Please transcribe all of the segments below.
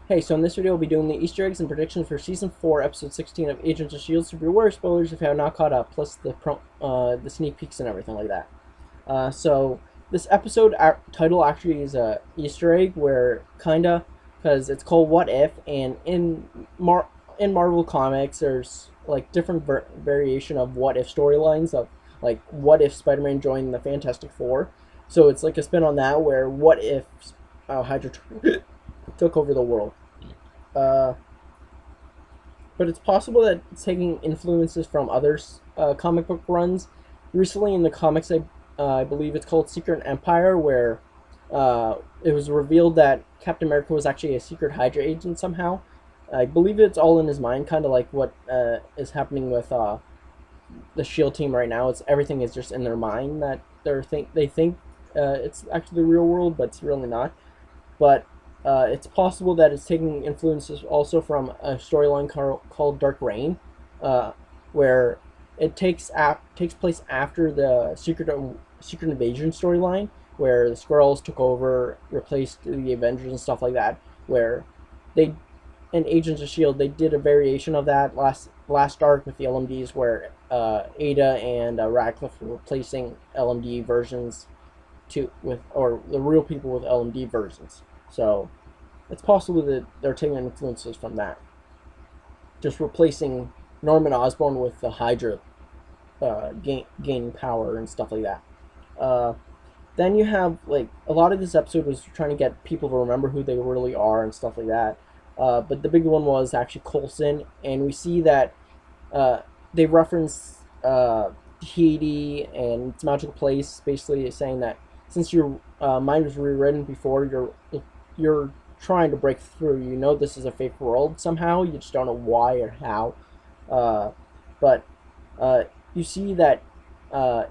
Hey, so in this video, we'll be doing the Easter eggs and predictions for Season 4, Episode 16 of Agents of S.H.I.E.L.D., so beware spoilers if you have not caught up, plus the sneak peeks and everything like that. So this episode title actually is a Easter egg where, kinda, because it's called What If, and in Marvel Comics, there's like different variation of What If storylines of, like, what if Spider-Man joined the Fantastic Four. So it's like a spin on that, where what if Hydra took over the world. Uh, but it's possible that it's taking influences from other comic book runs. Recently, in the comics, I believe it's called Secret Empire, where it was revealed that Captain America was actually a secret Hydra agent somehow. I believe it's all in his mind, kind of like what is happening with the Shield team right now. It's everything is just in their mind that they think it's actually the real world, but it's really not. But it's possible that it's taking influences also from a storyline called Dark Reign, where it takes place after the Secret Invasion storyline, where the Skrulls took over, replaced the Avengers and stuff like that. Where they in Agents of Shield they did a variation of that last arc with the LMDs, where Ada and Radcliffe were replacing LMD versions or the real people with LMD versions. So it's possible that they're taking influences from that, just replacing Norman Osborn with the Hydra, gaining power and stuff like that. Then you have, like, a lot of this episode was trying to get people to remember who they really are and stuff like that. But the big one was actually Coulson, and we see that they reference Tahiti and its magical place, basically saying that since your mind was rewritten before, you're trying to break through. You know this is a fake world somehow. You just don't know why or how. But you see that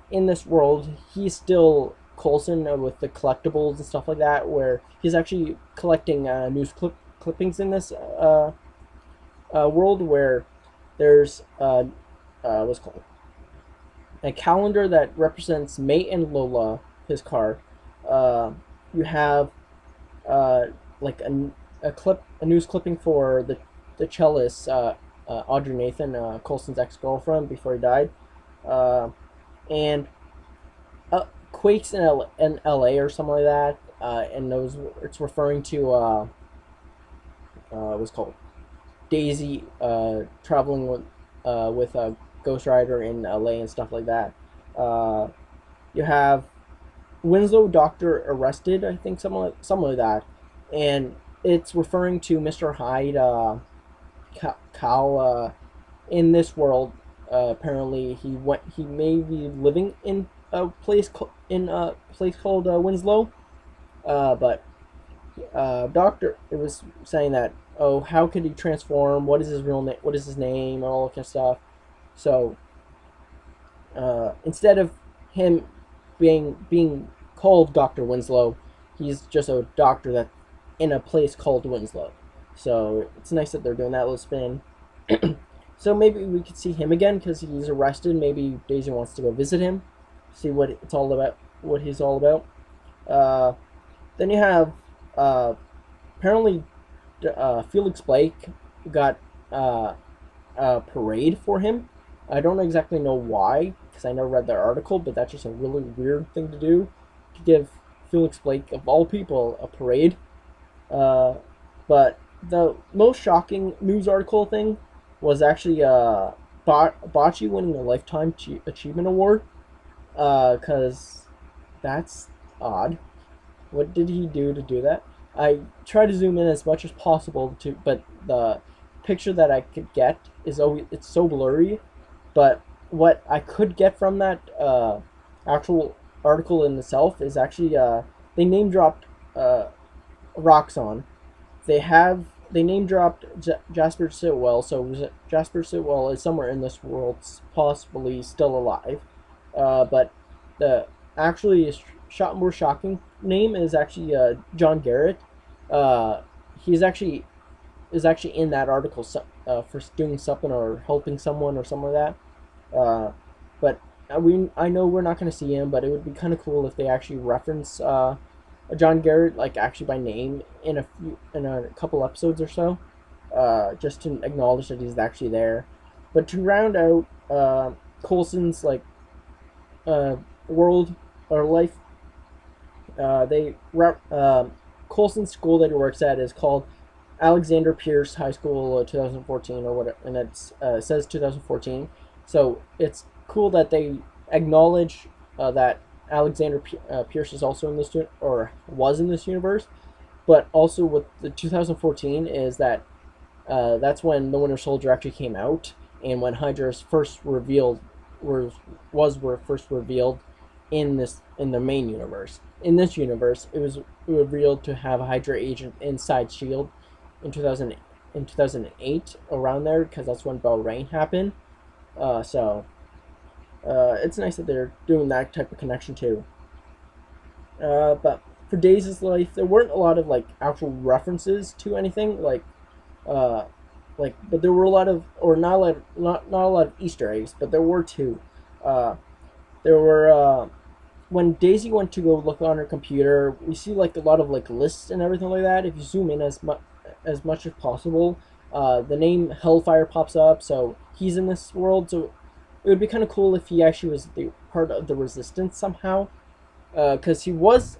in this world, he's still Coulson with the collectibles and stuff like that, where he's actually collecting clippings in this world, where there's what's called a calendar that represents Mate and Lola, his car. You have like a news clipping for the cellist, Audrey Nathan, Coulson's ex-girlfriend before he died, and quakes in L.A. or something like that, and it's referring to what's called Daisy traveling with Ghost Rider in L.A. and stuff like that. You have Winslow Doctor arrested, I think, something like that, and it's referring to Mr. Hyde, Cal. In this world, apparently he may be living in a place called Winslow, but Doctor, it was saying that, oh, how could he transform? What is his real name? What is his name? And all that kind of stuff. So instead of him being called Dr. Winslow, he's just a doctor that in a place called Winslow. So it's nice that they're doing that little spin. So maybe we could see him again because he's arrested. Maybe Daisy wants to go visit him, see what it's all about, what he's all about. Then you have apparently Felix Blake got a parade for him. I don't exactly know why, because I never read their article, but that's just a really weird thing to do, to give Felix Blake, of all people, a parade. But the most shocking news article thing was actually Bocce winning a Lifetime Achievement Award, because that's odd. What did he do to do that? I try to zoom in as much as possible but the picture that I could get it's so blurry. But what I could get from that actual article in itself is actually they name dropped Roxxon. They name dropped Jasper Sitwell, so Jasper Sitwell is somewhere in this world, possibly still alive. But the actually more shocking name is actually John Garrett. He's actually in that article for doing something or helping someone or something like that. But I know we're not going to see him, but it would be kind of cool if they actually reference John Garrett, like actually by name, in a couple episodes or so, just to acknowledge that he's actually there. But to round out Coulson's like uh, world or life, they Coulson's school that he works at is called Alexander Pierce High School 2014 or whatever, and it says 2014. So it's cool that they acknowledge that Alexander Pierce is also in this or was in this universe. But also with the 2014 is that that's when the Winter Soldier actually came out, and when Hydra's first revealed was first revealed in the main universe. In this universe, it was revealed to have a Hydra agent inside Shield in 2008 around there, because that's when Bell Rain happened. It's nice that they're doing that type of connection too. But for Daisy's life, there weren't a lot of like actual references to anything uh, but there were a lot of, or not a lot of Easter eggs, but there were two. There were when Daisy went to go look on her computer, we see like a lot of like lists and everything like that. If you zoom in as much as possible, the name Hellfire pops up, so he's in this world. So it would be kind of cool if he actually was the part of the Resistance somehow, because he was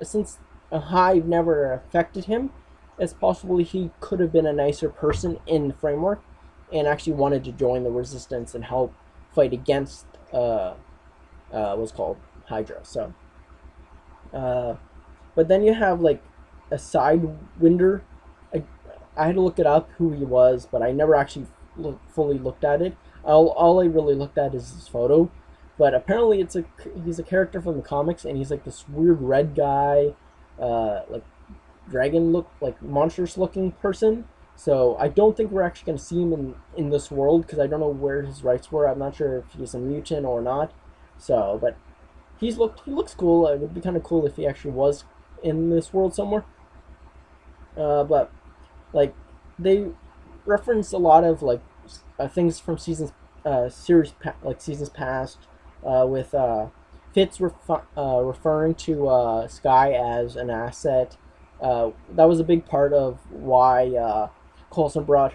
since a hive never affected him. It's possible he could have been a nicer person in the framework, and actually wanted to join the Resistance and help fight against what's called Hydra. So, but then you have like a Sidewinder. I had to look it up who he was, but I never actually fully looked at it. All I really looked at is his photo, but apparently he's a character from the comics, and he's like this weird red guy, like dragon like monstrous looking person. So I don't think we're actually going to see him in this world, because I don't know where his rights were. I'm not sure if he's a mutant or not. So, but he looks cool. It would be kind of cool if he actually was in this world somewhere. But like they reference a lot of like things from seasons seasons past, with Fitz referring to Skye as an asset. That was a big part of why Coulson brought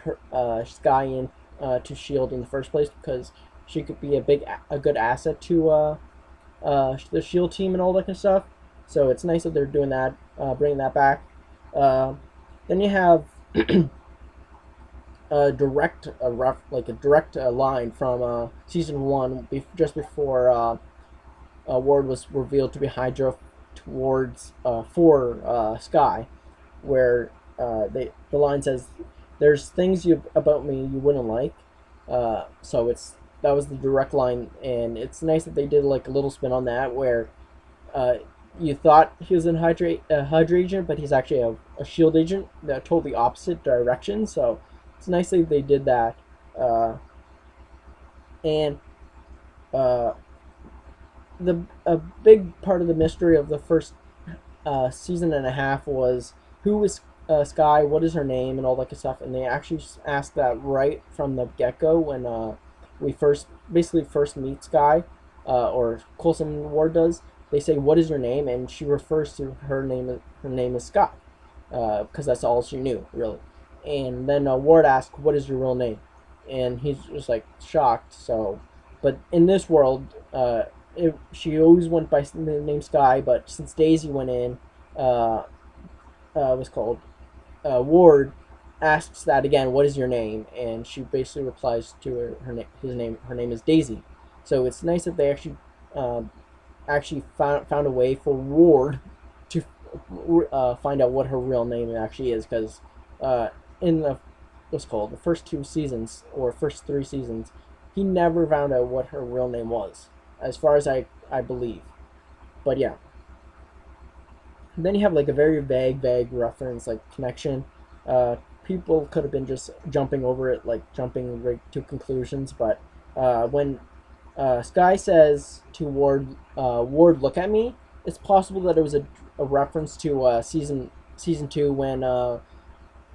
Skye in to Shield in the first place, because she could be a good asset to the Shield team and all that kind of stuff. So it's nice that they're doing that, bringing that back. Then you have a direct line from season 1, just before Ward was revealed to be Hydra towards for Skye, where the line says, "There's things about me you wouldn't like." So that was the direct line, and it's nice that they did like a little spin on that, where you thought he was a Hydra agent, but he's actually a Shield agent, the totally opposite direction. So it's nice that they did that, and a big part of the mystery of the first season and a half was who is Skye, what is her name, and all that kind of stuff. And they actually asked that right from the get-go when we first meet Skye, or Coulson Ward does. They say, "What is your name?" and she refers to her name. Her name is Skye, because that's all she knew really. And then Ward asks, "What is your real name?" and he's just like shocked. So, but in this world, she always went by the name Skye, but since Daisy went in, was called Ward asks that again, "What is your name?" and she basically replies to her name is Daisy. So it's nice that they actually found a way for Ward to find out what her real name actually is, because in the first 2 seasons or first 3 seasons, he never found out what her real name was, as far as I believe. But yeah. And then you have like a very vague reference, like connection. People could have been just jumping over it, like jumping right to conclusions. But when Skye says to Ward, "Ward, look at me," it's possible that it was a reference to season 2, when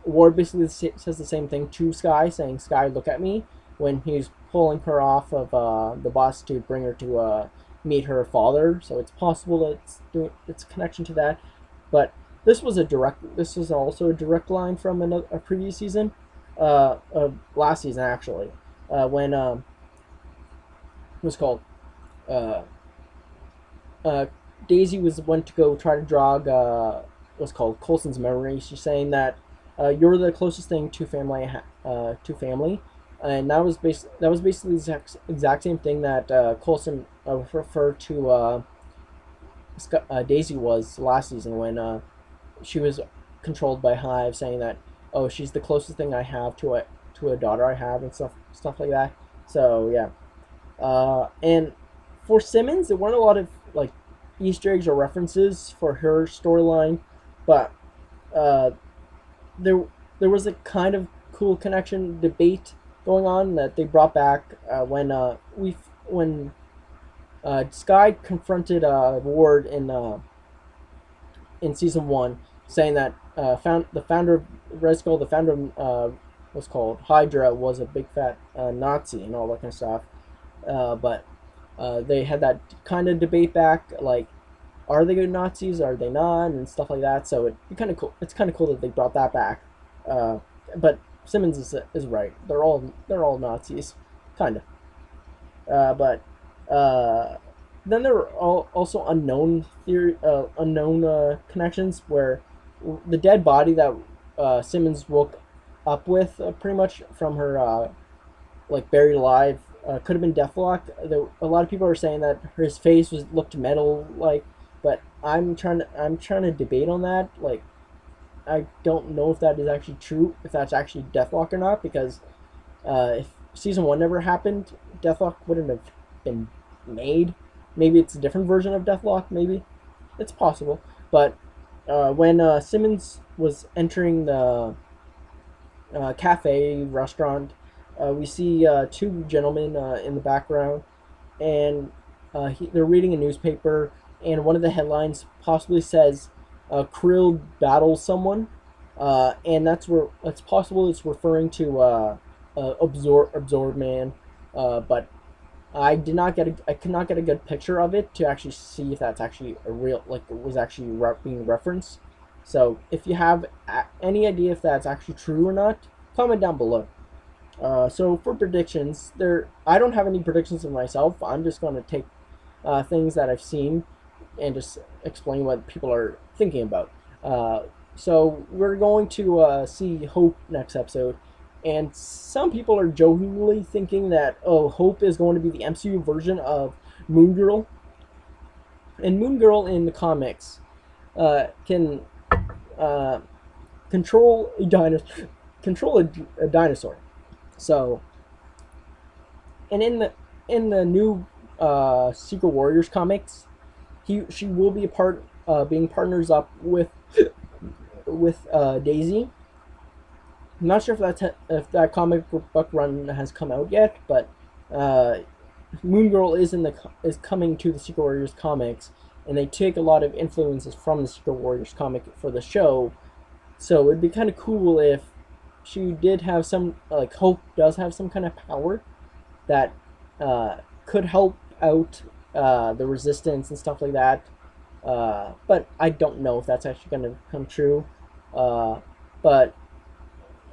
Ward basically says the same thing to Skye, saying, "Skye, look at me," when he's pulling her off of the bus to bring her to meet her father, so it's possible that it's a connection to that. But this was also a direct line from a previous season, last season actually, when it was called uh, Daisy went to go try to jog what's called Coulson's memory. She's saying that you're the closest thing to family, and that was basically the exact same thing that Coulson referred to Daisy was last season when she was controlled by Hive, saying that, oh, she's the closest thing I have to a daughter I have, and stuff like that. So yeah, and for Simmons, there weren't a lot of like Easter eggs or references for her storyline, but uh, there was a kind of cool connection debate going on that they brought back when Skye confronted Ward in season 1, saying that the founder of Red Skull, the founder of what's called Hydra, was a big fat Nazi and all that kind of stuff. But they had that kind of debate back, like, are they good Nazis? Are they not? And stuff like that. So it's kind of cool. It's kind of cool that they brought that back. But Simmons is right. They're all Nazis, kind of. But then there were also unknown connections, where the dead body that Simmons woke up with, pretty much from her like buried alive, could have been Deathlock. A lot of people are saying that his face looked metal like, but I'm trying to debate on that. Like, I don't know if that is actually true, if that's actually Deathlock or not, because if season 1 never happened, Deathlock wouldn't have been made. Maybe it's a different version of Deathlock. Maybe it's possible. But when Simmons was entering the cafe restaurant, we see 2 gentlemen in the background, and they're reading a newspaper, and one of the headlines possibly says Krill battles someone, and it's possible it's referring to Absorb Man, but I could not get a good picture of it to actually see if that's actually a real, like, it was actually being referenced. So if you have any idea if that's actually true or not, comment down below. So for predictions, I don't have any predictions of myself. I'm just going to take things that I've seen and just explain what people are thinking about. So we're going to see Hope next episode, and some people are jokingly thinking that, oh, Hope is going to be the MCU version of Moon Girl. And Moon Girl in the comics can control a dinosaur. So, and in the new Secret Warriors comics, she will be being partners up with Daisy. I'm not sure if that comic book run has come out yet, but Moon Girl is coming to the Secret Warriors comics, and they take a lot of influences from the Secret Warriors comic for the show. So it'd be kind of cool if she did have some, like, Hope does have some kind of power that could help out the Resistance and stuff like that. But I don't know if that's actually going to come true. But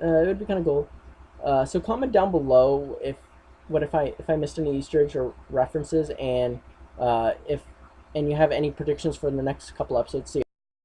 it would be kind of cool. So comment down below if I missed any Easter eggs or references, and you have any predictions for the next couple episodes. See